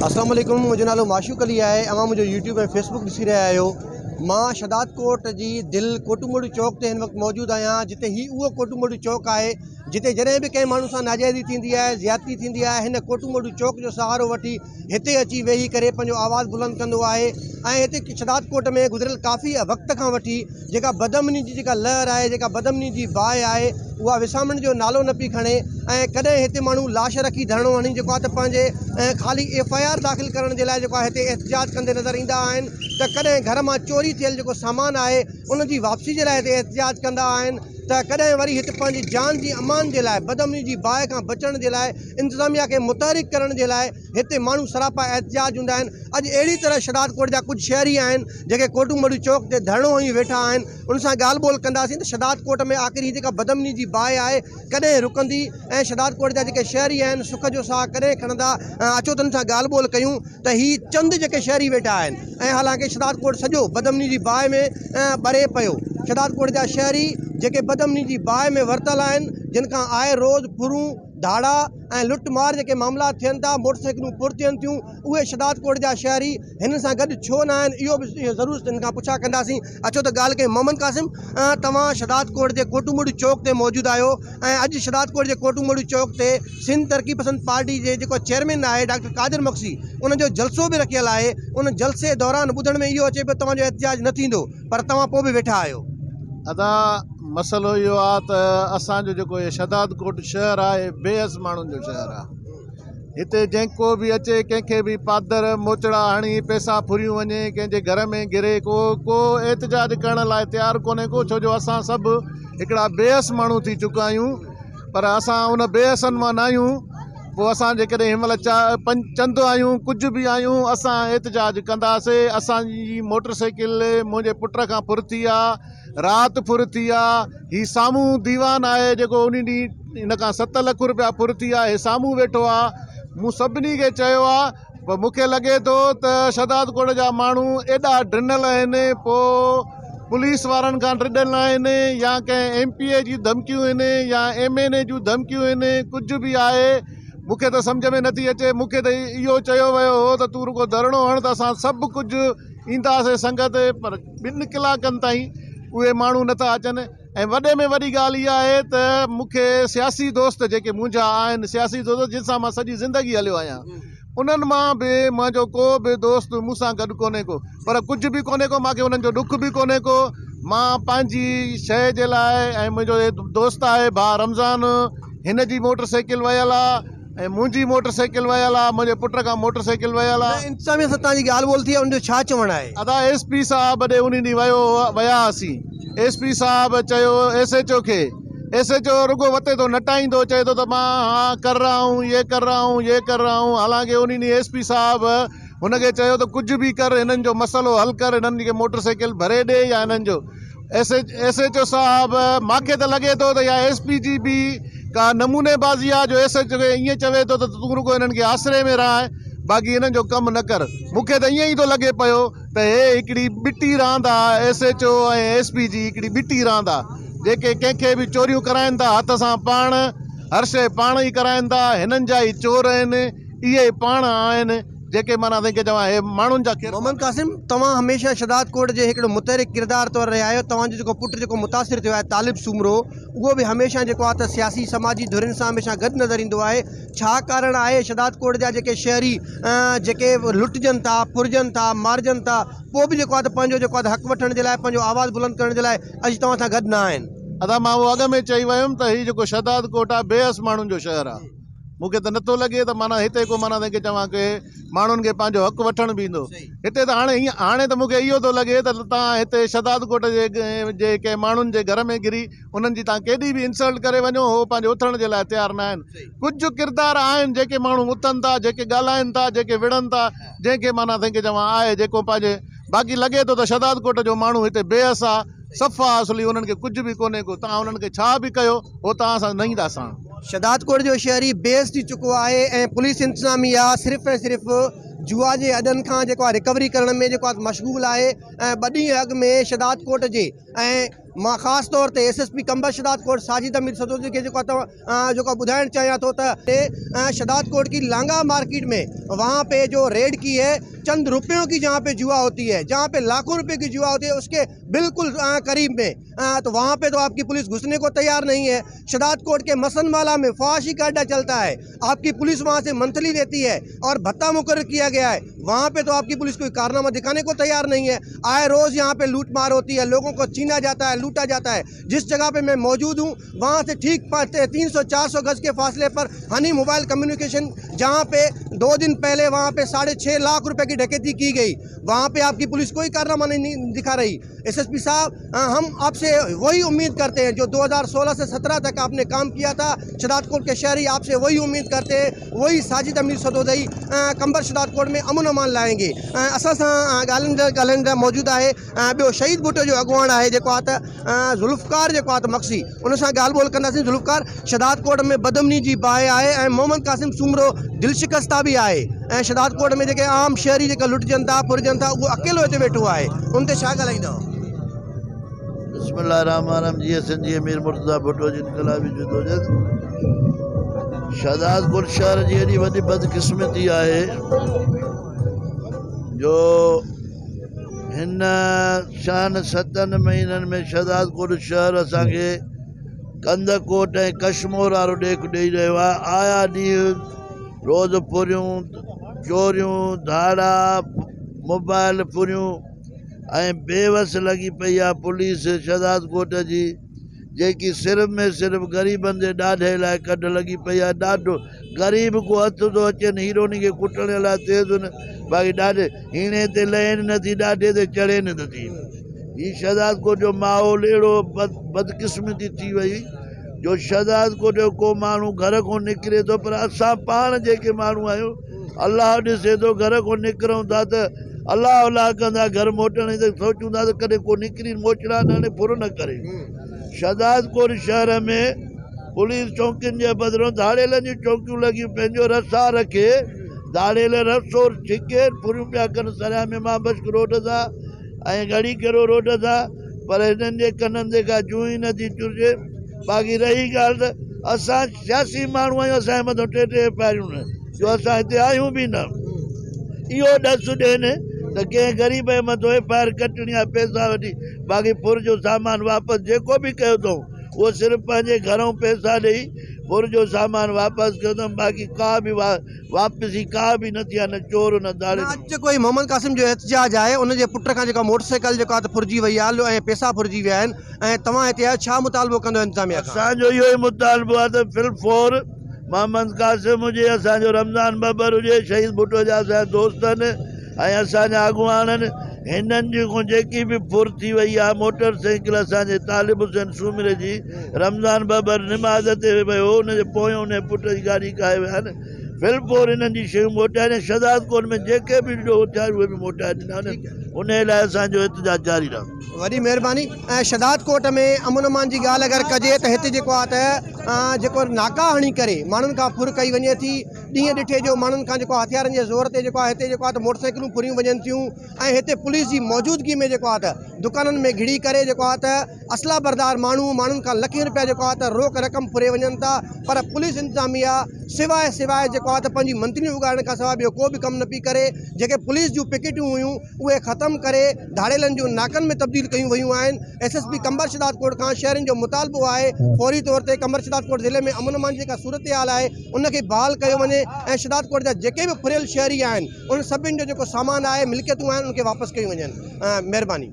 अस्सलाम वालेकुम। मुझो नालो माशूक अली है। अवां मुझो यूट्यूब ऐं फेसबुक ॾिसी रहिया आहियो। मां शदादकोट जी दिलि कोटुमोड़ी चौक ते हिन वक़्तु मौजूदु आहियां, जिते ही उहो कोटुमोड़ी चौक आहे जिते जॾहिं बि कंहिं माण्हू सां नाजाइज़ी थींदी आहे, ज़्यादती थींदी आहे, हिन कोटुमोड़ी चौक जो सहारो वठी हिते अची वेही करे पंहिंजो आवाज़ु बुलंद कंदो आहे। ऐं हिते शदादकोट में गुज़िरियल काफ़ी वक़्त खां वठी जेका बदअमनी जी जेका लहर आहे, जेका बदअमनी जी बाहि आहे, उहा विसामण जो नालो न पई खणे। ऐं कॾहिं हिते माण्हू लाश रखी धरणो हणी जेको आहे त पंहिंजे ख़ाली FIR दाख़िल करण जे लाइ जेको आहे हिते एहतिजाज कंदे नज़र ईंदा आहिनि, त कॾहिं घर मां चोरी थियल जेको सामान आहे उन जी वापसी जे लाइ हिते एहतिजाज कंदा आहिनि, त कॾहिं वरी हिते पंहिंजी जान जी अमान जे लाइ, बदअमनी जी बाहि खां बचण जे लाइ, इंतिज़ामिया खे मुतहरिक करण जे लाइ हिते माण्हू सरापा एहतिजाज हूंदा आहिनि। अॼु अहिड़ी तरह शदादकोट जा कुझु शहरी आहिनि जेके कोटुमोड़ी चौक ते धरणो हणी वेठा आहिनि। उन सां ॻाल्हि ॿोल कंदासीं त शदादकोट में आख़िर हीअ जेका बदअमनी जी बाहि आहे कॾहिं रुकंदी, ऐं शदादकोट जा जेके शहरी आहिनि सुख जो साह कॾहिं खणंदा। अचो त हुन सां ॻाल्हि ॿोल कयूं त ही चंद जेके शहरी वेठा आहिनि, ऐं हालांकि शदादकोट सॼो बदअमनी जी बाहि में ॿरे पियो। शदादकोट जा शहरी जेके बदअमनी जी बाहि में वरतल आहिनि, जिन खां आए रोज़ फुरूं धाड़ा ऐं लुट मार जेके मामला थियनि था, मोटरसाइकिलूं पुर थियनि थियूं, उहे शदादकोट जा शहरी हिन सां गॾु छो न आहिनि, इहो बि ज़रूरु हिन खां पुछा कंदासीं। अचो त ॻाल्हि कयूं। मोहम्मद कासिम, तव्हां शदादकोट जे कोटुमोड़ी चौक ते मौजूदु आहियो, ऐं अॼु शदादकोट जे कोटुमोड़ी चौक ते सिंध तरक़ी पसंद पार्टी जे जेको चेयरमैन आहे डॉक्टर कादिर मक्सी, उनजो जलसो बि रखियल आहे। उन जलसे दौरान ॿुधण में इहो अचे पियो तव्हांजो एहतिजाज न थींदो, पर तव्हां पोइ बि वेठा आहियो। अदा मसइलो इहो आहे त असांजो जेको इहो शदादकोट शहरु आहे बेअस माण्हुनि जो शहरु आहे। हिते जेको बि अचे कंहिंखे बि पादर मोचड़ा हणी पैसा फुरियूं वञे, कंहिंजे घर में गिरे, को एहतिजाज करण लाइ तयारु कोन्हे को, छो जो असां सभु हिकिड़ा बेअस माण्हू थी चुका आहियूं। पर असां उन बेअसनि मां न आहियूं। पोइ असां जेकॾहिं हिन महिल चंद आहियूं, कुझु बि आहियूं, असां एहतिजाज कंदासीं। असांजी मोटरसाइकिल मुंहिंजे पुट खां फुर थी आहे, राति फुर थी आहे। हीउ साम्हूं दीवान आहे जेको उन ॾींहुं हिन खां 7 लख रुपया फुर थी आहे, हे साम्हूं वेठो आहे। मूं सभिनी खे चयो आहे, पर मूंखे लॻे थो त शदादकोट जा माण्हू एॾा ड्रिनल आहिनि, पोइ पुलिस वारनि खां ड्रिनल आहिनि, या कंहिं MP जी धमकियूं आहिनि, या MNA जूं धमकियूं आहिनि, कुझु बि आहे मूंखे त सम्झ में नथी अचे। मूंखे त इहो चयो वियो हो त तूं रुगो धरणो हण त असां सभु कुझु ईंदासीं संगत, पर 2 कलाकनि ताईं उहे माण्हू नथा अचनि। ऐं वॾे में वॾी ॻाल्हि इहा आहे त मूंखे सियासी दोस्त जेके मुंहिंजा आहिनि, सियासी दोस्त जिन सां मां सॼी ज़िंदगी हलियो आहियां, उन्हनि मां बि मुंहिंजो को बि दोस्त मूंसां गॾु कोन्हे को, पर कुझु बि कोन्हे को, मूंखे उन्हनि जो ॾुख बि कोन्हे को। मां पंहिंजी शइ जे लाइ, ऐं मुंहिंजो दोस्त आहे भाउ रमज़ान, हिन जी मोटरसाइकिल वियल आहे, ऐं मुंहिंजी मोटरसाइकिल वियल आहे, मुंहिंजे पुट खां मोटरसाइकिल वियल आहे। इंतिज़ामिया सां तव्हांजी ॻाल्हि ॿोल थी आहे, उनजो छा चवणु आहे? अदा SP साहब ॾे उन ॾींहुं विया हुआसीं। SP साहब चयो SHO खे, SHO रुगो वते थो नटाईंदो, चए थो त मां हाँ कर रहा हूँ, ये कर रहा हूँ, ये कर रहा हूँ। हालांकि उन ॾींहुं SP साहब हुनखे चयो त कुझु बि कर, हिननि जो मसइलो हल कर, हिननि खे मोटरसाइकिल भरे ॾे, या हिननि जो SHO साहब, मूंखे त लॻे थो त या SP जी बि का नमूनेबाज़ी आहे, जो SHO खे ईअं चवे थो त तूं रुगो हिननि खे आसिरे में रह, बाक़ी हिननि जो कमु न कर। मूंखे त ईअं ई थो लॻे पियो त हे हिकिड़ी ॿिटी रांदि आहे, SHO ऐं SP जी हिकिड़ी ॿिटी रांदि आहे। जेके कंहिंखे बि चोरियूं कराइनि था हथ सां पाण, हर शइ पाण ई कराइनि था, हिननि जा ई चोर आहिनि, इहे पाण आहिनि जेके माना तंहिंखे चवां हे माण्हुनि जा। मोहम्मद कासिम, तव्हां हमेशह शदादकोट जे हिकिड़ो मुतहरिक किरदार तौरु रहिया आहियो। तव्हांजो जेको पुटु जेको मुतासिर थियो आहे तालिब सूमरो, उहो बि हमेशह जेको आहे त सियासी समाजी धुरियुनि सां हमेशह गॾु नज़र ईंदो आहे। छा कारण आहे शदादकोट जा जेके शहरी जेके लुटजनि था, पुरजनि था, मारजनि था, पोइ बि जेको आहे त पंहिंजो जेको आहे हक़ वठण जे लाइ, पंहिंजो आवाज़ु बुलंद करण जे लाइ अॼु तव्हां सां गॾु न आहिनि? अदा मां उहो अॻ में चई वियुमि त हीउ जेको शदादकोट आहे बेअस माण्हुनि जो शहरु आहे। मूंखे त नथो लॻे त माना हिते को माना तंहिंखे चवां की माण्हुनि खे पंहिंजो हक़ वठण बि ईंदो। हिते त हाणे त मूंखे इहो थो लॻे त तव्हां हिते शदादकोट जे कंहिं माण्हुनि जे घर में गिरी उन्हनि जी तव्हां केॾी बि इंसल्ट करे वञो, हो पंहिंजे उथण जे लाइ तयारु न आहिनि। कुझु किरदार आहिनि जेके माण्हू उथनि था, जेके ॻाल्हाइनि था, जेके विढ़नि था, जंहिंखे माना तंहिंखे चवां आहे जेको पंहिंजे, बाक़ी लॻे थो त शदादकोट जो माण्हू हिते बेअस आहे, सफ़ा असली, उन्हनि खे कुझु बि कोन्हे को। तव्हां उन्हनि खे छा बि कयो हो तव्हां सां न ईंदा। सां शदादकोट जो शहरी बेअस थी चुको आहे, ऐं पुलिस इंतिज़ामिया सिर्फ़ु ऐं सिर्फ़ु जुआ जे अॾनि खां जेको आहे रिकवरी करण में जेको आहे मशगूल आहे। ऐं 2 ॾींहं अॻु में शदादकोट जे ऐं मां ख़ासि तौर ते SSP कंबर शदाद कोट साजिद अमीर सदोदी खे जो ॿुधाइणु चाहियां थो त शदाद कोट की लांगा मार्केट में वहाँ पे जो रेड की है, चंद रुपयों की जहाँ पे जुआ होती है, जहाँ पे लाखों रुपए की जुआ होती है, उसके बिल्कुल करीब में तो वहाँ पे तो आपकी पुलिस घुसने को तैयार नहीं है। शदाद कोट के मसनवाला में फवाशी का अड्डा चलता है, आपकी पुलिस वहाँ से मंथली देती है और भत्ता मुकर्रर किया गया है, वहाँ पे तो आपकी पुलिस कोई कारनामा दिखाने को तैयार नहीं है। आए रोज़ यहाँ पे लूट मार होती है, लोगों को छीना जाता है, लूटा जाता है। जिस जगह पे मैं मौजूद हूँ वहाँ से ठीक 300-400 गज के फासले पर हनी मोबाइल कम्युनिकेशन, जहाँ पे 2 दिन पहले वहाँ पे 6.5 लाख रुपए की डकैती की गई, वहाँ पे आपकी पुलिस कोई कारनामा नहीं दिखा रही। SSP साहब, हम आपसे वही उम्मीद करते हैं जो 2016 से 17 तक आपने काम किया था शदाद कोट के शहरी, आपसे वही उम्मीद करते हैं, वही साजिद अमीर सदोदई कंबर शदाद कोट में अमन अमान लाएंगे। असां सां ॻाल्हाईंदड़ मौजूद आहे ॿियो शहीद भुट्टो जो अॻुवाण आहे जेको आहे त ज़ुल्फ़कार जेको आहे त मक्सी, उन सां ॻाल्हि ॿोल कंदासीं। ज़ुल्फ़कार, शदाद कोट में बदमनी जी बाहि आहे ऐं मोहम्मद क़ासिम सूमरो दिलशिकस्ता बि आहे ऐं शदाद कोट में जेके आम शहरी जेका लुटजनि था फुरजनि था उहो अकेलो हिते वेठो आहे, उन ते छा ॻाल्हाईंदव? बिस्मिल्लाहिर्रहमानिर्रहीम। जी सिंधी अमीर मुर्तज़ा भुट्टो जी इनक़लाबी जदोजहद शहदाद कोट शहर जी एॾी वॾी बदकिस्मती आहे जो हिन 6-7 महीननि में शहदाद कोट शहर असांखे कंद कोट ऐं कश्मोर वारो ॾेख ॾेई रहियो आहे। आया ॾींहं रोज़ फुरियूं, चोरियूं, धाड़ा, मोबाइल फुरियूं ऐं बेवस लॻी पई आहे पुलिस शहदाद कोट जी, जेकी सिर्फ़ में सिर्फ़ ग़रीबनि जे ॾाढे लाइ कढ लॻी पई आहे। ॾाढो ग़रीब को हथ थो अचनि हीरोनी खे कुटण लाइ तेज़ न, बाक़ी ॾाढे हीणे ते लहनि नथी, ॾाढे ते चढ़नि नथी। हीउ शहदाद कोट जो माहौल अहिड़ो बदकिस्मती थी वई जो शहदाद कोट जो को माण्हू घर खां निकिरे थो, पर असां पाण जेके माण्हू आहियूं अलाह ॾिसे थो, घर खां निकिरूं था त अलाह अलाह कंदा, घर मोटण जी सोचूं था त कॾहिं को निकिरी मोचड़ा न फुर न करे। शहदाद कोट शहर में पुलिस चौकियुनि जे बदिरां धाड़ेलनि जूं चौकियूं लॻियूं, पंहिंजो रसा रखे धाड़ेल रसो छिके फुरियूं पिया कनि सरिया में मां बश्क रोड सां ऐं घड़ी कहिड़ो रोड सां, पर हिननि जे कननि ते का जूं ई नथी चुरिजे। बाक़ी रही ॻाल्हि त असां सियासी माण्हू आहियूं, असांजे मथां 3 फायरियूं न, जो असां हिते आहियूं बि न। इहो ॾसु ॾियनि त कंहिं ग़रीब जे मथां FIR कटणी आहे पैसा वठी, बाक़ी फुर जो सामान वापसि जेको बि कयो अथऊं उहो सिर्फ़ु पंहिंजे घरों पैसा ॾेई फुर जो सामान वापसि कयो अथऊं, बाक़ी का बि वापसी का बि न थी आहे, न चोर न दाड़े। अॼु कोई मोहम्मद क़ासिम जो एहतजाज आहे, उनजे पुट खां जेका मोटरसाइकिल जेका त फुरिजी वई आहे ऐं पैसा फुरिजी विया आहिनि, ऐं तव्हां हिते आयो, छा मुतालबो कंदो इंतिज़ामिया खां? असांजो इहो ई मुतालबो आहे त फिलफोर मोहम्मद क़ासिम हुजे, असांजो रमज़ान बबर हुजे, शहीद भुट्टो जा असांजा दोस्त आहिनि ऐं असांजा अॻुवान, हिननि जी जेकी बि फुर थी वई आहे मोटरसाइकिल असांजे तालिब हुसैन सूमरे जी, रमज़ान बबर निमाज़ ते वियो, हुनजे पोयों हुन पुट जी गाॾी काए विया आहिनि। फिलफोर हिननि जी शयूं मोटाए, शहदाद कोट में जेके बि थिया उहे बि मोटाए ॾिना आहिनि, उन लाइ असांजो एहतजाज जारी रहंदो। वॾी महिरबानी। ऐं शहदाद कोट में अमन अमान जी ॻाल्हि अगरि कजे त हिते जेको आहे त जेको नाका हणी करे माण्हुनि खां फुर कई वञे थी, ॾींहं ॾिठे जो माण्हुनि खां जेको हथियारनि जे ज़ोर ते जेको आहे हिते जेको आहे त मोटरसाइकिलूं फुरियूं वञनि थियूं, ऐं हिते पुलिस जी मौजूदगी में जेको आहे त दुकाननि में घिड़ी करे जेको आहे त असला बरदार माण्हुनि खां लखें रुपया जेको आहे त रोक रक़म फुरे वञनि था, पर पुलिस इंतिज़ामिया सवाइ जेको आहे त पंहिंजी मंत्रियूं उगाइण खां सवाइ ॿियो को बि कमु न पई करे। जेके पुलिस जूं पिकेटियूं हुयूं उहे ख़तमु करे धाड़ेलनि जूं नाकनि में तब्दील कयूं वयूं आहिनि। SSP कंबर शहदाद कोट खां शहरनि जो मुतालबो आहे फौरी तौर ते कंबर शहदाद कोट ज़िले में अमन अमान जेका सूरत हाल आहे उनखे बहाल कयो वञे ऐं शहदाद कोट जा जेके बि फुरियल शहरी आहिनि उन सभिनि जो जेको सामान आहे, मिल्कियतूं आहिनि, उनखे वापसि कयूं वञनि। महिरबानी।